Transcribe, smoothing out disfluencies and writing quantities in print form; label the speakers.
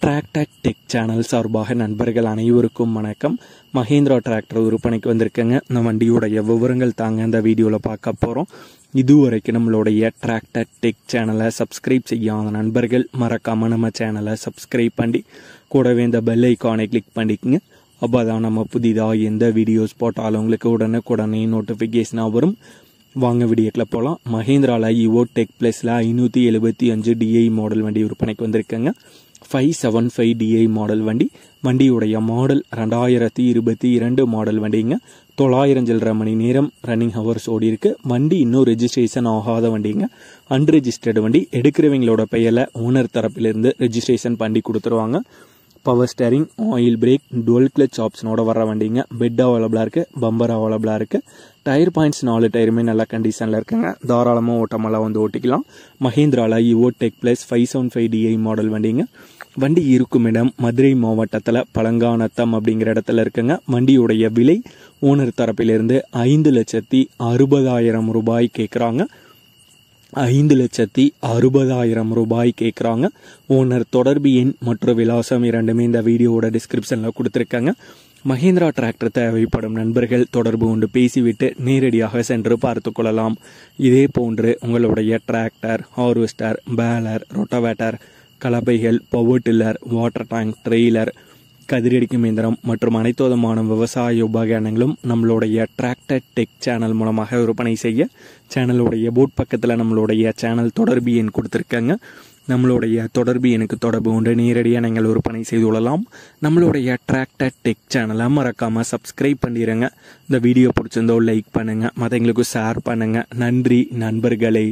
Speaker 1: Tractor tech channel சார்பாக நண்பர்கள் அனைவருக்கும் வணக்கம். மஹேந்திரா டிராக்டர் விற்பனைக்கு வந்திருக்கேங்க. இந்த வண்டியோடைய விவரங்கள் தாங்க இந்த வீடியோவில் பார்க்க போகிறோம். இதுவரைக்கும் நம்மளுடைய டிராக்டர் டெக் சேனலை சப்ஸ்கிரைப் செய்யாத நண்பர்கள் மறக்காமல் நம்ம சேனலை சப்ஸ்கிரைப் பண்ணி கூடவே இந்த பெல் ஐக்கானை கிளிக் பண்ணிக்கோங்க. அப்போ தான் நம்ம புதிதாக எந்த வீடியோஸ் போட்டாலும் உங்களுக்கு உடனே நோட்டிஃபிகேஷனாக வரும். வாங்க வீடியோக்கில் போகலாம். மஹேந்திராவில் ஈவோ டெக் ப்ளஸில் 575 டிஐ மாடல் வண்டி விற்பனைக்கு வந்திருக்கேங்க. 575 டிஐ மாடல் வண்டியுடைய மாடல் 2022 மாடல் வண்டிங்க. 900 சில்லரை மணி நேரம் ரன்னிங் ஹவர்ஸ் ஓடி இருக்கு. வண்டி இன்னும் ரெஜிஸ்ட்ரேஷன் ஆகாத வண்டிங்க. அன்ரெஜிஸ்டர்டு வண்டி. எடுக்கிறவங்களோட பெயரில் ஓனர் தரப்பிலிருந்து ரெஜிஸ்ட்ரேஷன் பண்ணி கொடுத்துருவாங்க. Power steering, oil brake, dual clutch ஆப்ஷனோட வர வண்டிங்க. பெட் அவைலபிளாக இருக்குது, பம்பர் அவைலபிளாக இருக்குது. டயர் பாயிண்ட்ஸ் 4 டயருமே நல்ல கண்டிஷனில் இருக்குங்க. தாராளமாக ஓட்டமெல்லாம் வந்து ஓட்டிக்கலாம். மஹேந்திராவில் ஈவோ டெக் ப்ளஸ் 575 டிஐ மாடல் வண்டிங்க. வண்டி இருக்கும் இடம் மதுரை மாவட்டத்தில் பழங்கானத்தம் அப்படிங்கிற இடத்துல இருக்குங்க. வண்டியுடைய விலை ஓனர் தரப்பிலிருந்து 5,60,000 ரூபாய் கேட்குறாங்க. 5,60,000 ரூபாய் கேட்குறாங்க. ஓனர் தொடர்பு எண் மற்றும் விலாசம் இரண்டுமே இந்த வீடியோவோட டிஸ்கிரிப்ஷனில் கொடுத்துருக்காங்க. மஹேந்திரா டிராக்டர் தேவைப்படும் நண்பர்கள் தொடர்பு கொண்டு பேசிவிட்டு நேரடியாக சென்று பார்த்து கொள்ளலாம். இதே போன்று உங்களுடைய டிராக்டர், ஹார்வெஸ்டர், பேலர், ரொட்டவேட்டர், கலப்பைகள், power tiller, water tank, trailer, கதிரடிக்கும் இயந்திரம் மற்றும் அனைத்து விதமான விவசாய உபகரணங்களும் நம்மளுடைய டிராக்டர் டெக் சேனல் மூலமாக விற்பனை செய்ய சேனலுடைய போட் பக்கத்தில் நம்மளுடைய சேனல் தொடர்பு எண் கொடுத்துருக்காங்க. நம்மளுடைய தொடர்பு எனக்கு தொடர்பு கொண்டு நேரடியாக நீங்கள் விற்பனை செய்து கொள்ளலாம். நம்மளுடைய டிராக்டர் டெக் சேனலை மறக்காமல் சப்ஸ்கிரைப் பண்ணிடுங்க. இந்த வீடியோ பிடிச்சிருந்தோ லைக் பண்ணுங்கள், மற்றவங்களுக்கு ஷேர் பண்ணுங்கள். நன்றி நண்பர்களே.